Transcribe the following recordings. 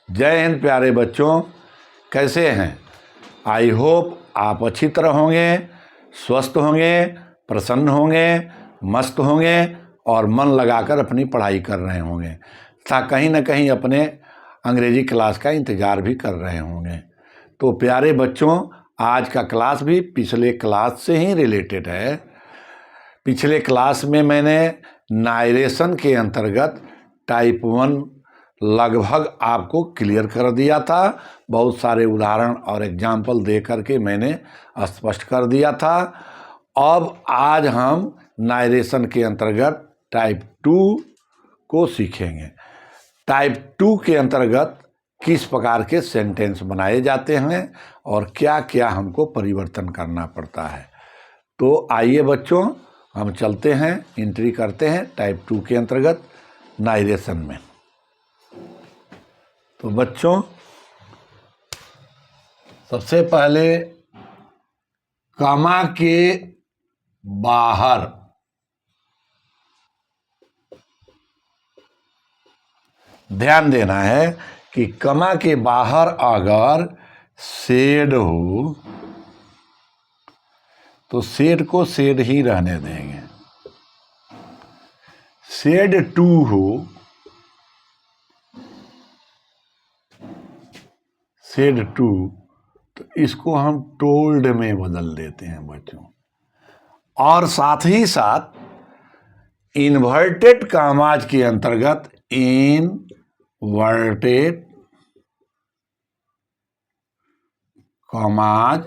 जय हिंद प्यारे बच्चों, कैसे हैं? आई होप आप अच्छी तरह होंगे, स्वस्थ होंगे, प्रसन्न होंगे, मस्त होंगे और मन लगाकर अपनी पढ़ाई कर रहे होंगे तथा कहीं ना कहीं अपने अंग्रेजी क्लास का इंतज़ार भी कर रहे होंगे। तो प्यारे बच्चों, आज का क्लास भी पिछले क्लास से ही रिलेटेड है। पिछले क्लास में मैंने नारेशन के अंतर्गत टाइप 1 लगभग आपको क्लियर कर दिया था। बहुत सारे उदाहरण और एग्जाम्पल दे करके मैंने स्पष्ट कर दिया था। अब आज हम नारेशन के अंतर्गत टाइप 2 को सीखेंगे। टाइप 2 के अंतर्गत किस प्रकार के सेंटेंस बनाए जाते हैं और क्या क्या हमको परिवर्तन करना पड़ता है। तो आइए बच्चों, हम चलते हैं, एंट्री करते हैं टाइप 2 के अंतर्गत नारेशन में। तो बच्चों, सबसे पहले कॉमा के बाहर ध्यान देना है कि कॉमा के बाहर अगर शेड हो तो शेड को शेड ही रहने देंगे। शेड 2 हो, शेड 2, तो इसको हम टोल्ड में बदल देते हैं बच्चों। और साथ ही साथ इन्वर्टेड कॉमाज के अंतर्गत इनवर्टेड कॉमाज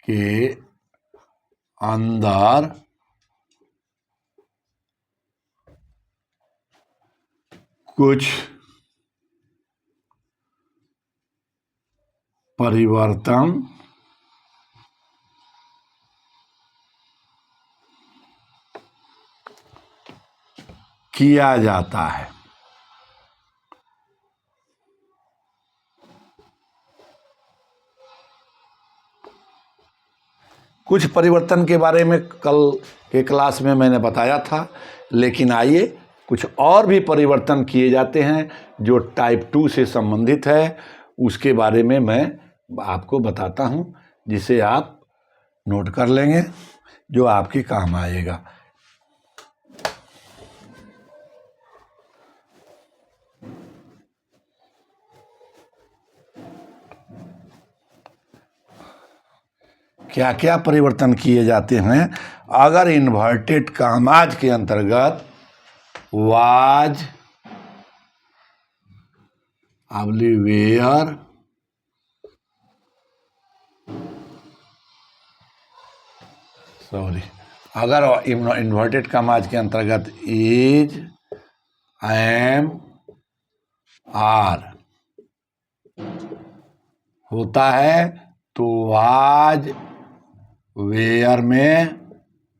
के अंदर कुछ परिवर्तन किया जाता है। कुछ परिवर्तन के बारे में कल के क्लास में मैंने बताया था, लेकिन आइए कुछ और भी परिवर्तन किए जाते हैं जो टाइप 2 से संबंधित है, उसके बारे में मैं आपको बताता हूं, जिसे आप नोट कर लेंगे, जो आपके काम आएगा। क्या क्या परिवर्तन किए जाते हैं अगर इन्वर्टेड कॉमाज के अंतर्गत वाज, वेयर, अगर इन्वर्टेड कॉमाज के अंतर्गत इज, एम, आर होता है तो वाज वेयर में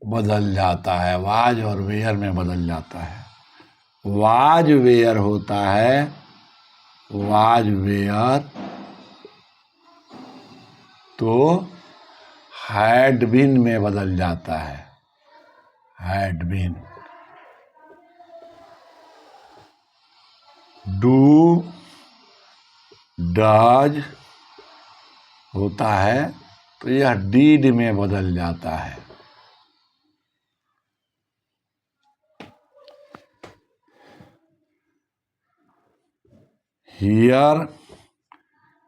बदल जाता है। वाज और वेयर में बदल जाता है। वाज वेयर होता है, वाज वेयर तो हैड बीन में बदल जाता है। Had been. डू, डज होता है तो यह डीड में बदल जाता है। हियर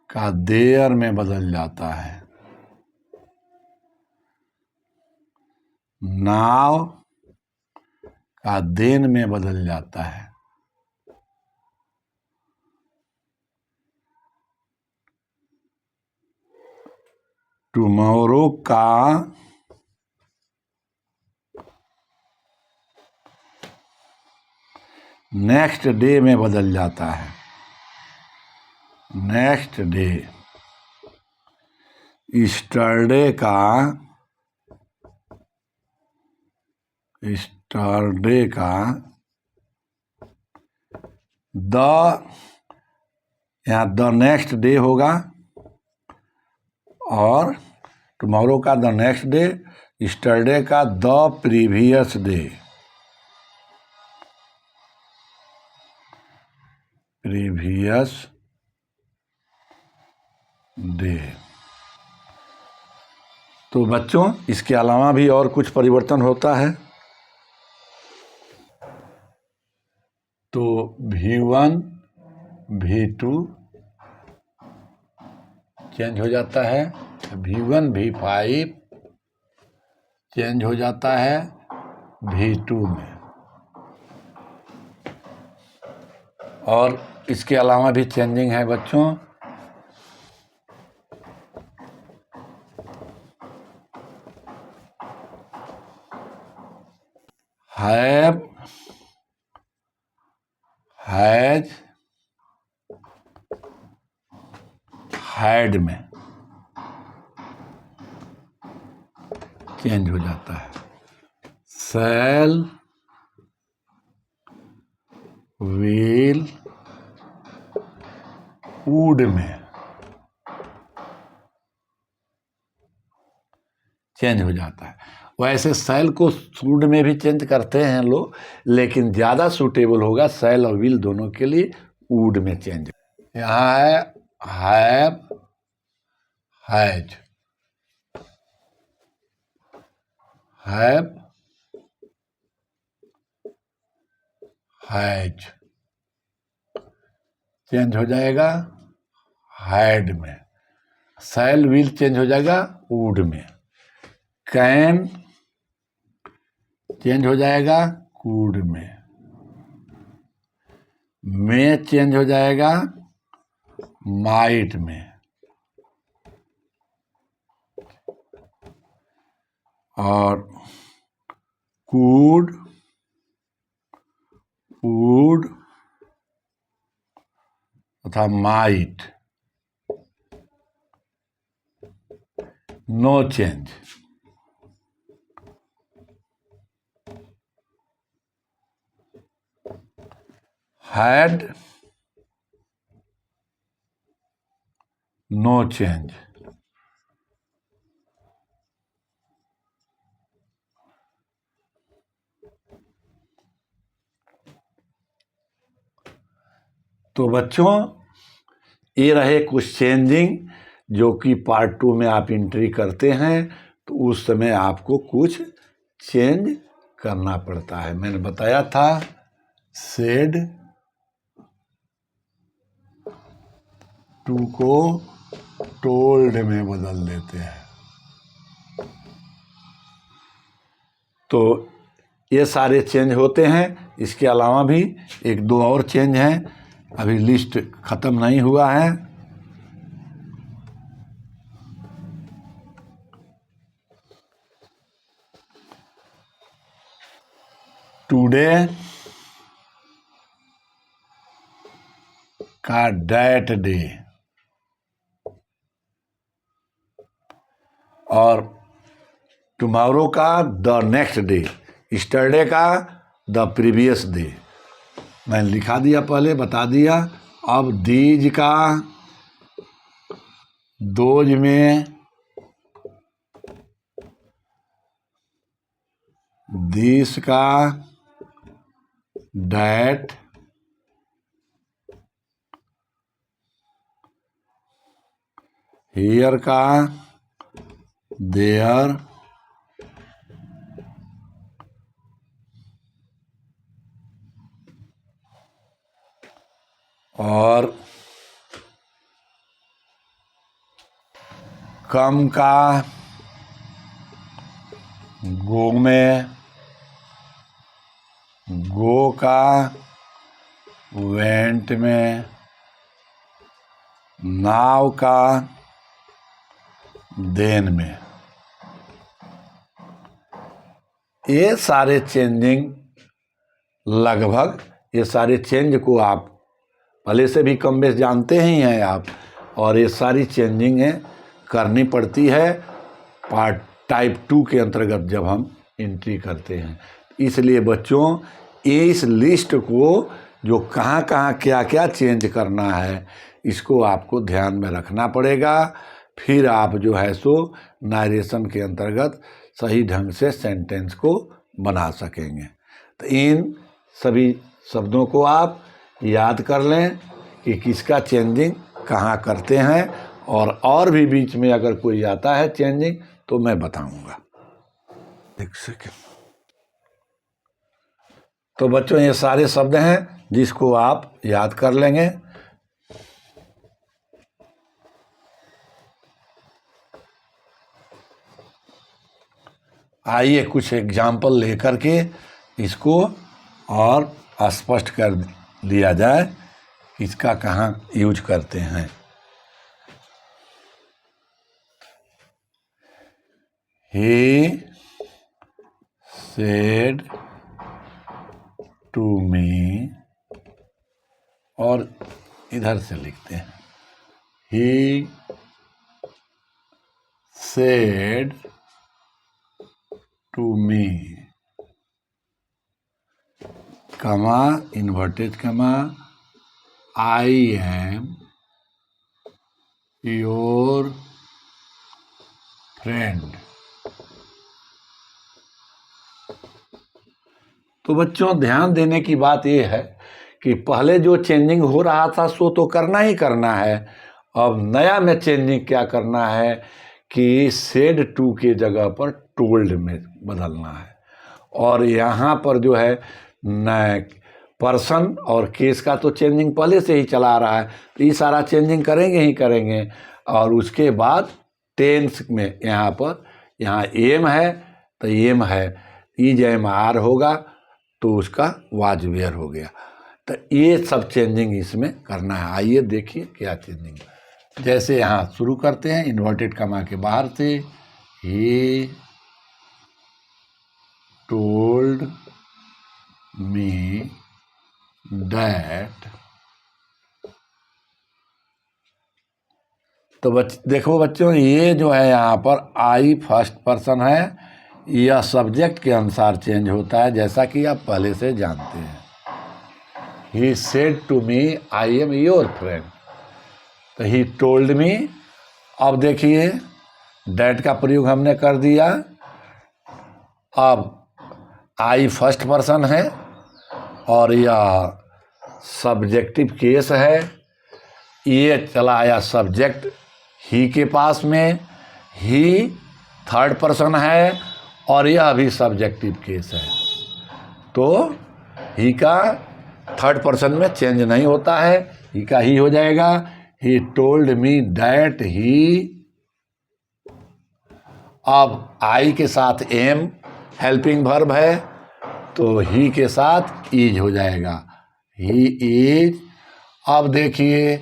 का देयर में बदल जाता है। नाउ का देन में बदल जाता है। टुमारो का नेक्स्ट डे में बदल जाता है। Next day. ईस्टरडे का द, यहाँ द नेक्स्ट डे होगा और टुमारो का द नेक्स्ट डे, ईस्टरडे का the previous day. Previous day. तो बच्चों इसके अलावा भी और कुछ परिवर्तन होता है। तो V1 V2 चेंज हो जाता है, V1 V5 चेंज हो जाता है V2 में। और इसके अलावा भी चेंजिंग है बच्चों। हैव, हैज, हैड में चेंज हो जाता है। शैल, विल, वुड में चेंज हो जाता है। वैसे शैल को वुड में भी चेंज करते हैं लोग, लेकिन ज़्यादा सूटेबल होगा शैल और विल दोनों के लिए वुड में चेंज। यहाँ है have, has, have, has change हो जाएगा हैड में। शैल विल चेंज हो जाएगा वुड में। कैन चेंज हो जाएगा कुड में। चेंज हो जाएगा माइट में। और कुड, वुड तथा might no change. Had no change. तो बच्चों ये रहे कुछ चेंजिंग जो कि पार्ट 2 में आप एंट्री करते हैं तो उस समय आपको कुछ चेंज करना पड़ता है। मैंने बताया था सेड टू को टोल्ड में बदल देते हैं। तो ये सारे चेंज होते हैं। इसके अलावा भी एक दो और चेंज हैं, अभी लिस्ट खत्म नहीं हुआ है। टुडे का डैट डे और टुमारो का द नेक्स्ट डे, यस्टरडे का द प्रीवियस डे। मैंने लिखा दिया, पहले बता दिया। अब दीज का दोज में, दिस का डैट, हियर का देयर, और कम का गो में, गो का वेंट में, नाव का देन में। ये सारे चेंजिंग लगभग, ये सारे चेंज को आप पहले से भी कम बेश जानते ही हैं आप, और ये सारी चेंजिंगें करनी पड़ती है पार्ट टाइप 2 के अंतर्गत जब हम एंट्री करते हैं। इसलिए बच्चों ये इस लिस्ट को जो कहाँ कहाँ क्या क्या चेंज करना है इसको आपको ध्यान में रखना पड़ेगा। फिर आप जो है सो नारेशन के अंतर्गत सही ढंग से सेंटेंस को बना सकेंगे। तो इन सभी शब्दों को आप याद कर लें कि किसका चेंजिंग कहाँ करते हैं, और भी बीच में अगर कोई आता है चेंजिंग तो मैं बताऊंगा। एक सेकेंड। तो बच्चों ये सारे शब्द हैं जिसको आप याद कर लेंगे। आइए कुछ एग्जाम्पल लेकर के इसको और स्पष्ट कर लिया जाए इसका कहाँ यूज करते हैं। He said to me, और इधर से लिखते हैं He said to me, कमा इन्वर्टेड कमा, I am your friend। तो बच्चों ध्यान देने की बात यह है कि पहले जो चेंजिंग हो रहा था सो तो करना ही करना है। अब नया में चेंजिंग क्या करना है कि सेड टू के जगह पर टोल्ड में बदलना है। और यहाँ पर जो है न पर्सन और केस का तो चेंजिंग पहले से ही चला रहा है, तो ये सारा चेंजिंग करेंगे ही करेंगे। और उसके बाद टेंस में यहाँ एम है तो एम है, इज एम आर होगा तो उसका वाज वेयर हो गया। तो ये सब चेंजिंग इसमें करना है। आइए देखिए क्या चेंजिंग। जैसे यहाँ शुरू करते हैं इन्वर्टेड कमा के बाहर से, ही टोल्ड मी दैट। तो देखो बच्चों ये जो है यहाँ पर आई फर्स्ट पर्सन है, यह सब्जेक्ट के अनुसार चेंज होता है जैसा कि आप पहले से जानते हैं। He said to me I am your friend, तो ही टोल्ड मी। अब देखिए डैट का प्रयोग हमने कर दिया। अब आई फर्स्ट पर्सन है और यह सब्जेक्टिव केस है, ये चला आया सब्जेक्ट ही के पास में, ही थर्ड पर्सन है और यह भी सब्जेक्टिव केस है। तो ही का थर्ड पर्सन में चेंज नहीं होता है, ही का ही हो जाएगा। He told me that he. अब आई के साथ एम हेल्पिंग वर्ब है तो ही के साथ इज हो जाएगा, ही इज। अब देखिए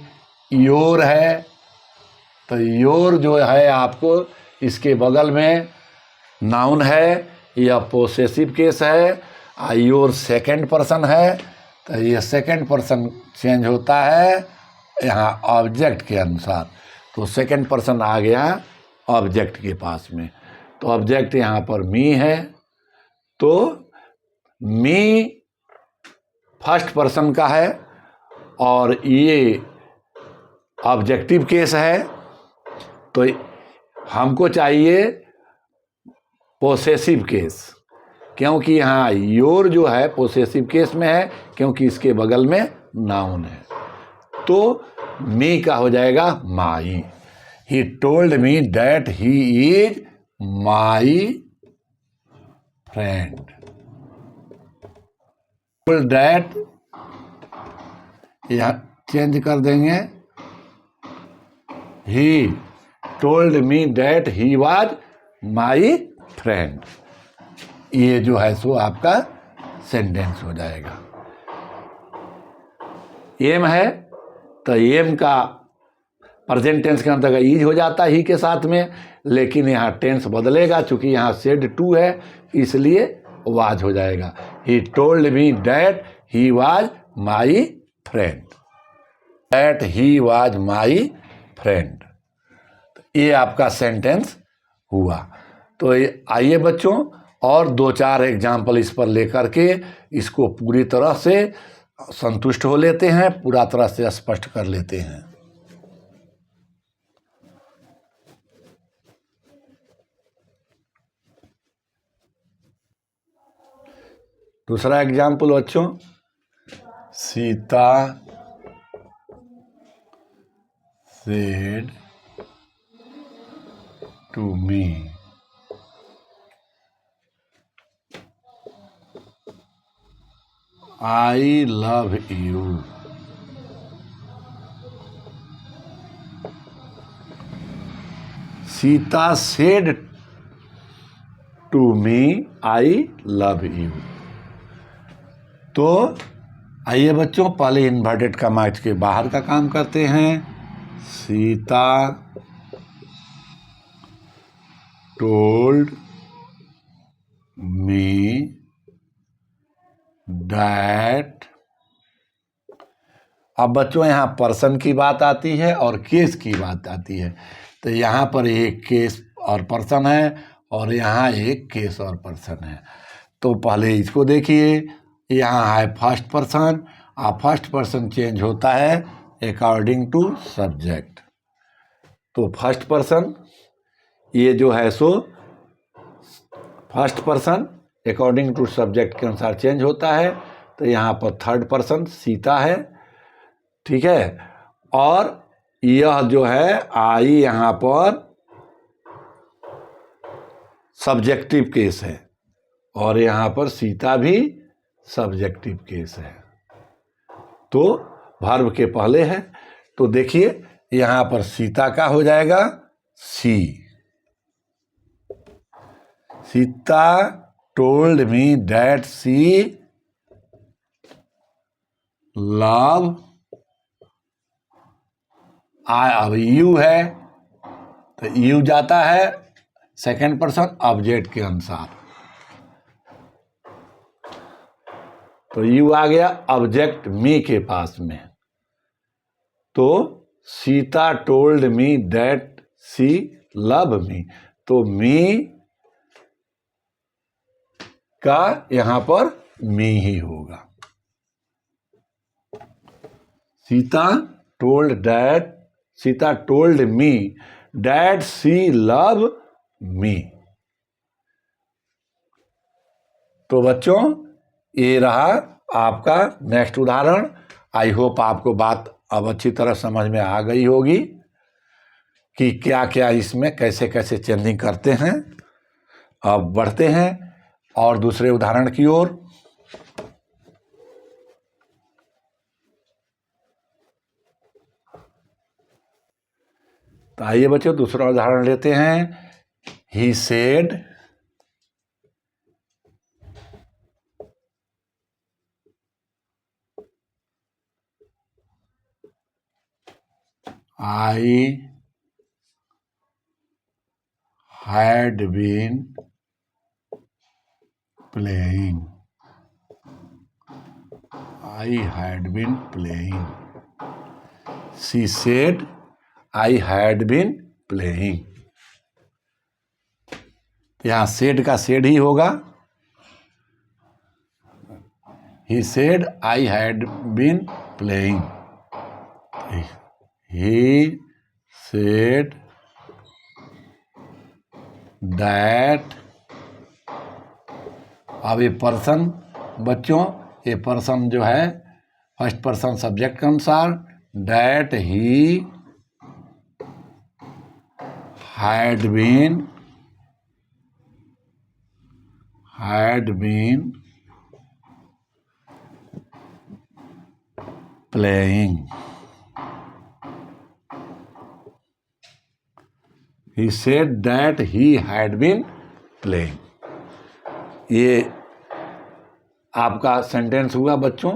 योर है तो योर जो है आपको इसके बगल में नाउन है, यह पोसेसिव केस है। योर सेकंड पर्सन है तो ये सेकंड पर्सन चेंज होता है यहाँ ऑब्जेक्ट के अनुसार। तो सेकंड पर्सन आ गया ऑब्जेक्ट के पास में, तो ऑब्जेक्ट यहाँ पर मी है तो मी फर्स्ट पर्सन का है और ये ऑब्जेक्टिव केस है। तो हमको चाहिए पोसेसिव केस, क्योंकि यहाँ योर जो है पोसेसिव केस में है क्योंकि इसके बगल में नाउन है। तो मी का हो जाएगा माई। He told me that he is my friend. That यहाँ चेंज कर देंगे, he told me that he was my friend. ये जो है सो आपका सेंटेंस हो जाएगा। एम है तो एम का प्रेजेंट टेंस के अंतर्गत इज हो जाता है ही के साथ में, लेकिन यहाँ टेंस बदलेगा चूंकि यहाँ सेड टू है इसलिए वाज हो जाएगा। He told me that he was my friend, that he was my friend. ये आपका सेंटेंस हुआ। तो आइए बच्चों और दो चार एग्जाम्पल इस पर लेकर के इसको पूरी तरह से संतुष्ट हो लेते हैं, पूरा तरह से स्पष्ट कर लेते हैं। दूसरा एग्जाम्पल बच्चों, Sita said to me, I love you. Sita said to me, I love you. तो आइए बच्चों, पहले इन्वर्टेड कॉमास के बाहर का काम करते हैं. Sita told me that. अब बच्चों यहाँ पर्सन की बात आती है और केस की बात आती है. तो यहाँ पर एक केस और पर्सन है और यहाँ एक केस और पर्सन है. तो पहले इसको देखिए, यहाँ है first person. First person change होता है अकॉर्डिंग टू सब्जेक्ट. तो फर्स्ट पर्सन ये जो है सो first person according to subject के अनुसार चेंज होता है. तो यहाँ पर थर्ड पर्सन सीता है, ठीक है. और यह जो है आई यहाँ पर सब्जेक्टिव केस है और यहाँ पर सीता भी सब्जेक्टिव केस है. तो वर्ब के पहले है. तो देखिए यहाँ पर सीता का हो जाएगा सी. Sita told me that she love. अब यू है तो यू जाता है सेकंड पर्सन ऑब्जेक्ट के अनुसार. तो यू आ गया ऑब्जेक्ट मी के पास में. तो Sita told me that she love me. तो मी का यहां पर मी ही होगा. Sita told me that she love me. तो बच्चों ये रहा आपका नेक्स्ट उदाहरण. आई होप आपको बात अब अच्छी तरह समझ में आ गई होगी कि क्या क्या इसमें कैसे कैसे चेंजिंग करते हैं. अब बढ़ते हैं और दूसरे उदाहरण की ओर. तो आइए बच्चों दूसरा उदाहरण लेते हैं. He said I had been playing. She said, I had been playing. यहाँ said का said ही होगा. He said, I had been playing. He said that. अब ये पर्सन बच्चों, ये पर्सन जो है फर्स्ट पर्सन सब्जेक्ट के अनुसार. That he had been playing. He said that he had been playing. ये आपका सेंटेंस हुआ बच्चों.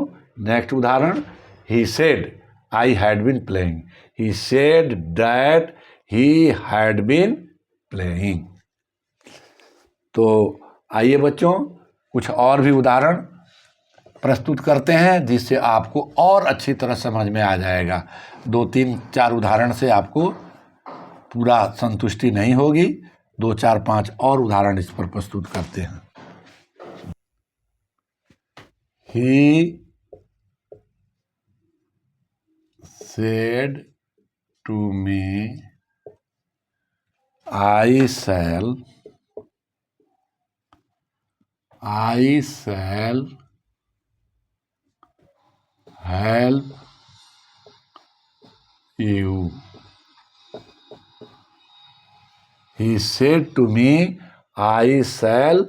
नेक्स्ट उदाहरण. He said I had been playing. He said that he had been playing. तो आइए बच्चों कुछ और भी उदाहरण प्रस्तुत करते हैं जिससे आपको और अच्छी तरह समझ में आ जाएगा. 2, 3, 4 उदाहरण से आपको पूरा संतुष्टि नहीं होगी. 2, 4, 5 और उदाहरण इस पर प्रस्तुत करते हैं. He said to me, I shall help you. He said to me I shall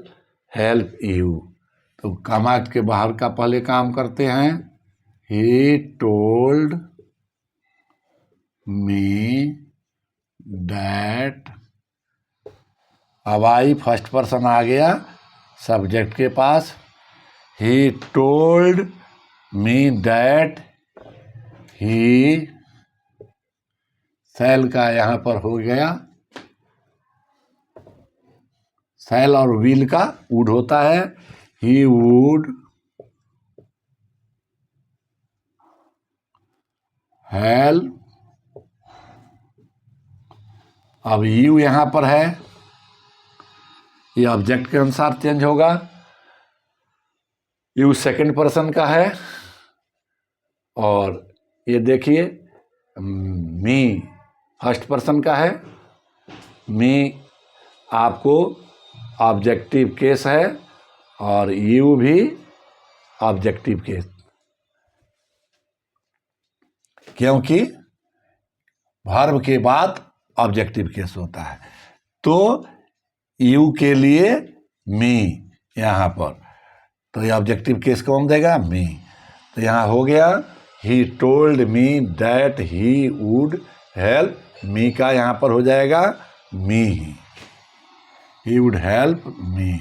help you. तो कॉमा के बाहर का पहले काम करते हैं। ही टोल्ड मी दैट, अब आई फर्स्ट पर्सन आ गया सब्जेक्ट के पास। He told me that he, शैल का यहां पर हो गया, शैल और विल का वुड होता है। ही वुड हेल्प, अब यू यहां पर है, ये ऑब्जेक्ट के अनुसार चेंज होगा। यू सेकंड पर्सन का है और ये देखिए मी फर्स्ट पर्सन का है। मी आपको ऑब्जेक्टिव केस है और यू भी ऑब्जेक्टिव केस, क्योंकि वर्ब के बाद ऑब्जेक्टिव केस होता है। तो यू के लिए मी यहां पर, तो ये ऑब्जेक्टिव केस कौन देगा? मी। तो यहां हो गया he told me that he would help me, का यहां पर हो जाएगा मी he would help me.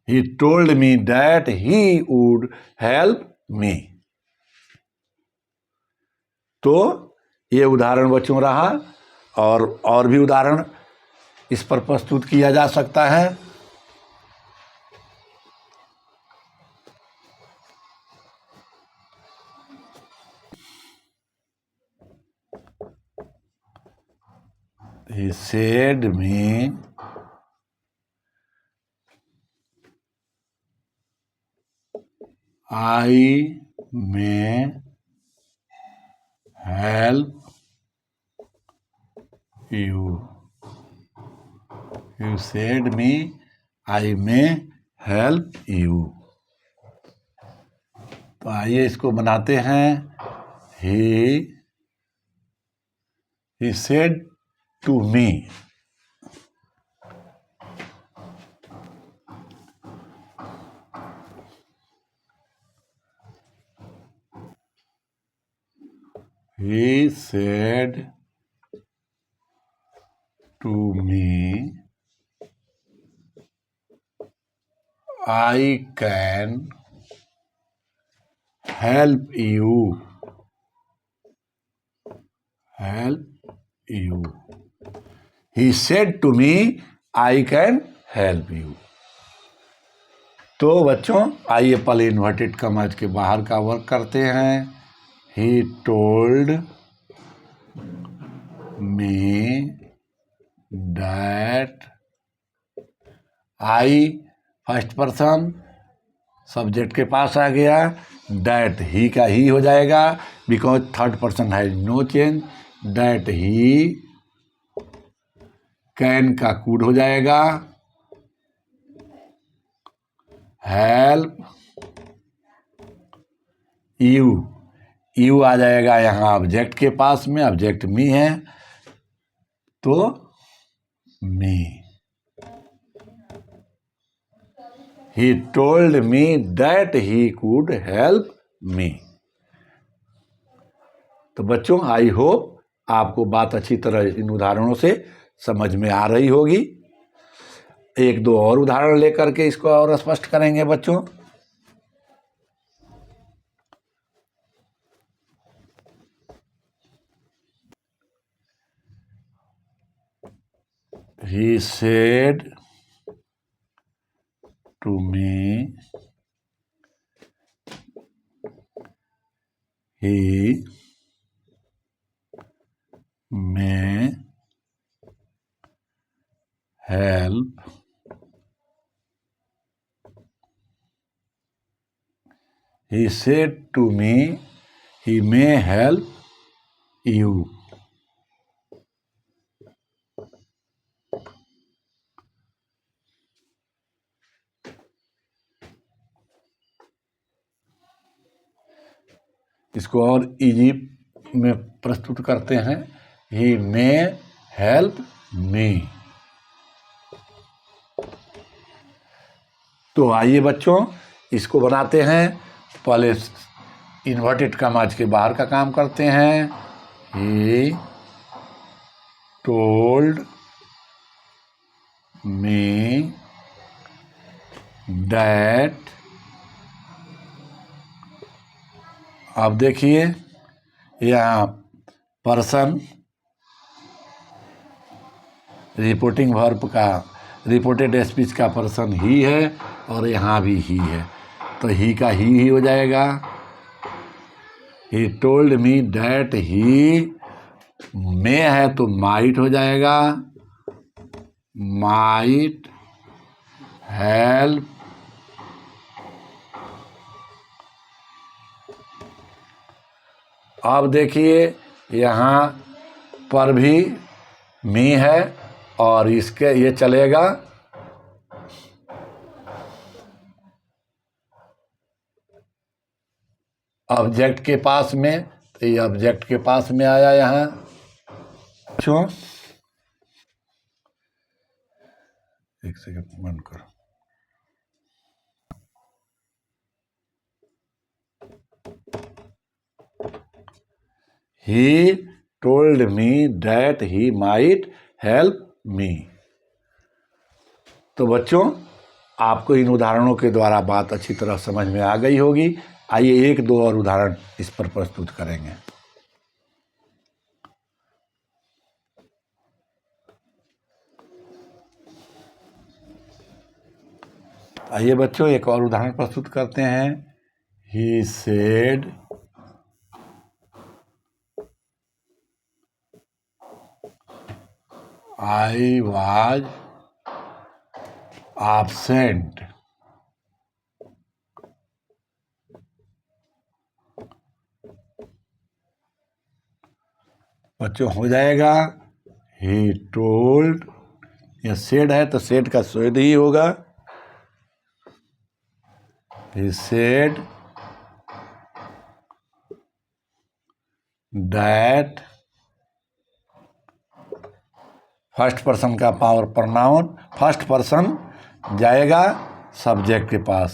He told me that he would help me. तो ये उदाहरण बच्चों रहा, और भी उदाहरण इस पर प्रस्तुत किया जा सकता है। He said me I may help you. You said me I may help you. तो आइए इसको बनाते हैं। He said to me, he said to me I can help you. Help you. He said to me I can help you. तो बच्चों आइए पहले inverted commas के बाहर का वर्क करते हैं। He told me that I first person subject के पास आ गया, दैट ही का ही हो जाएगा बिकॉज थर्ड पर्सन है no change. That he, can का कूड हो जाएगा, हेल्प यू, यू आ जाएगा यहाँ ऑब्जेक्ट के पास में, ऑब्जेक्ट मी है तो मी। He told me that he could help me. तो बच्चों आई होप आपको बात अच्छी तरह इन उदाहरणों से समझ में आ रही होगी। एक दो और उदाहरण लेकर के इसको और स्पष्ट करेंगे बच्चों। He said to me he may help he said to me he may help you. इसको और इजी में प्रस्तुत करते हैं। ही मे हेल्प मी। तो आइए बच्चों, इसको बनाते हैं। पहले इन्वर्टेड कॉमास के बाहर का काम करते हैं। He told me that. अब देखिए, यहाँ पर्सन रिपोर्टिंग वर्ब का, रिपोर्टेड स्पीच का पर्सन ही है और यहाँ भी ही है, तो ही का ही हो जाएगा। He told me that he, मे है तो माइट हो जाएगा, माइट हेल्प अब देखिए, यहाँ पर भी मी है और इसके ये चलेगा ऑब्जेक्ट के पास में, तो ये ऑब्जेक्ट के पास में आया यहाँ। क्यों? एक सेकंड बंद करो। He told me that he might help me। तो बच्चों, आपको इन उदाहरणों के द्वारा बात अच्छी तरह समझ में आ गई होगी। आइए एक दो और उदाहरण इस पर प्रस्तुत करेंगे। आइए बच्चों, एक और उदाहरण प्रस्तुत करते हैं। He said I was absent। बच्चों हो जाएगा he told, या said है तो said का said ही होगा। he said that, first person का पावर प्रोनाउन, फर्स्ट पर्सन जाएगा सब्जेक्ट के पास,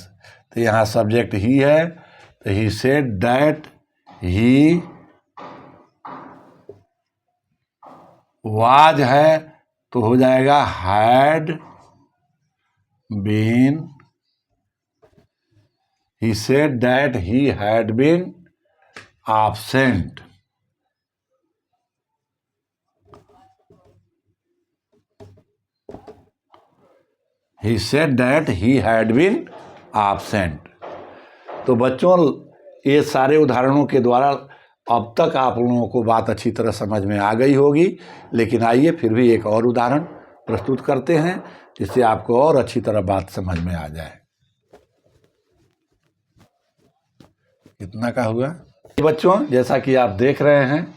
तो यहाँ सब्जेक्ट ही है, तो he said that he was है तो हो जाएगा had been. He said that he had been absent। He said that he had been absent। तो बच्चों, ये सारे उदाहरणों के द्वारा अब तक आप लोगों को बात अच्छी तरह समझ में आ गई होगी, लेकिन आइए फिर भी एक और उदाहरण प्रस्तुत करते हैं जिससे आपको और अच्छी तरह बात समझ में आ जाए। कितना का हुआ बच्चों? जैसा कि आप देख रहे हैं,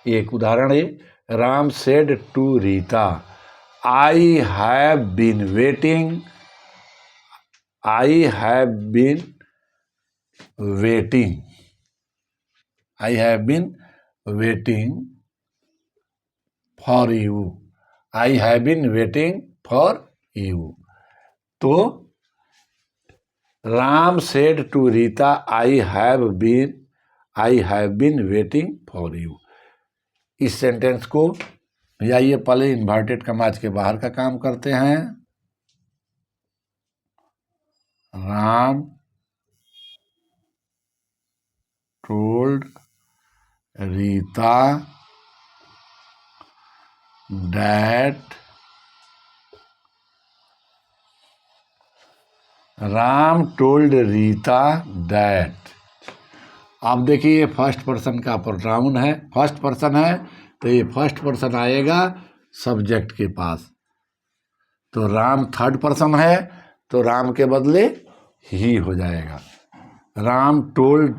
एक उदाहरण है। Ram said to Rita I have been waiting, I have been waiting, I have been waiting for you, I have been waiting for you. तो Ram said to Rita I have been waiting for you. इस सेंटेंस को आइए पहले inverted commas के बाहर का काम करते हैं। Ram told Rita that, Ram told Rita that. अब देखिए, फर्स्ट पर्सन का प्रोनाउन है, फर्स्ट पर्सन है तो ये फर्स्ट पर्सन आएगा सब्जेक्ट के पास, तो राम थर्ड पर्सन है तो राम के बदले ही हो जाएगा। Ram told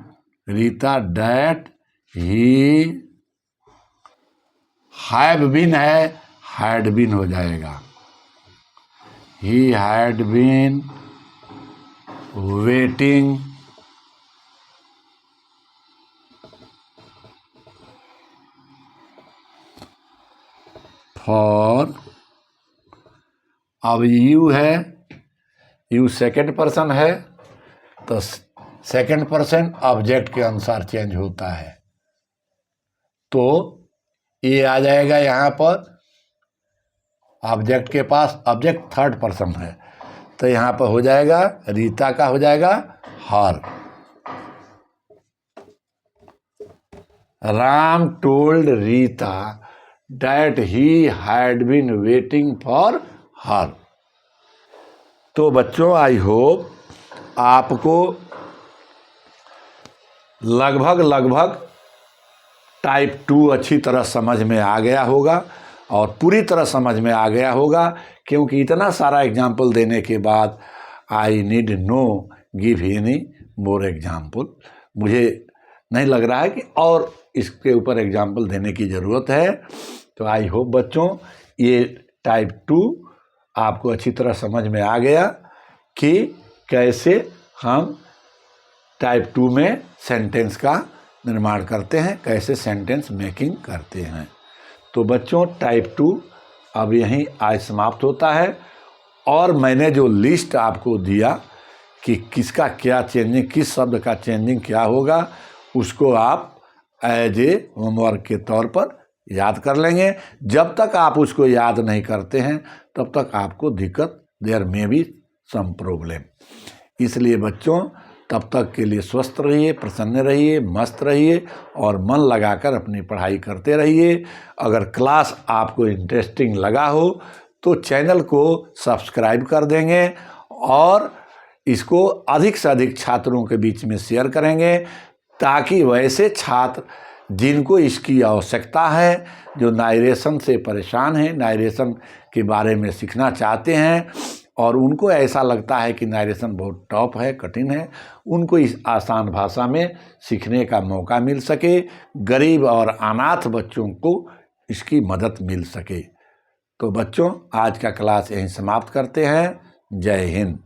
Rita that he have been है, हैड बीन हो जाएगा। He had been waiting for, अब यू है, यू सेकंड पर्सन है तो सेकंड पर्सन ऑब्जेक्ट के अनुसार चेंज होता है, तो ये आ जाएगा यहाँ पर ऑब्जेक्ट के पास, ऑब्जेक्ट थर्ड पर्सन है तो यहाँ पर हो जाएगा रीता का हो जाएगा हर। Ram told Rita that he had been waiting for her. तो बच्चों आई होप आपको लगभग टाइप 2 अच्छी तरह समझ में आ गया होगा और पूरी तरह समझ में आ गया होगा, क्योंकि इतना सारा एग्जाम्पल देने के बाद I need know give any more example, मुझे नहीं लग रहा है कि और इसके ऊपर एग्जाम्पल देने की ज़रूरत है। तो आई होप बच्चों ये टाइप 2 आपको अच्छी तरह समझ में आ गया कि कैसे हम टाइप 2 में सेंटेंस का निर्माण करते हैं, कैसे सेंटेंस मेकिंग करते हैं। तो बच्चों टाइप 2 अब यहीं आज समाप्त होता है और मैंने जो लिस्ट आपको दिया कि किसका क्या चेंजिंग, किस शब्द का चेंजिंग क्या होगा, उसको आप एज ए होमवर्क के तौर पर याद कर लेंगे। जब तक आप उसको याद नहीं करते हैं तब तक आपको दिक्कत, देयर में बी सम प्रॉब्लम। इसलिए बच्चों तब तक के लिए स्वस्थ रहिए, प्रसन्न रहिए, मस्त रहिए और मन लगाकर अपनी पढ़ाई करते रहिए। अगर क्लास आपको इंटरेस्टिंग लगा हो तो चैनल को सब्सक्राइब कर देंगे और इसको अधिक से अधिक छात्रों के बीच में शेयर करेंगे, ताकि वैसे छात्र जिनको इसकी आवश्यकता है, जो नारेशन से परेशान हैं, नारेशन के बारे में सीखना चाहते हैं और उनको ऐसा लगता है कि नारेशन बहुत टफ है, कठिन है, उनको इस आसान भाषा में सीखने का मौका मिल सके, गरीब और अनाथ बच्चों को इसकी मदद मिल सके। तो बच्चों आज का क्लास यहीं समाप्त करते हैं। जय हिंद।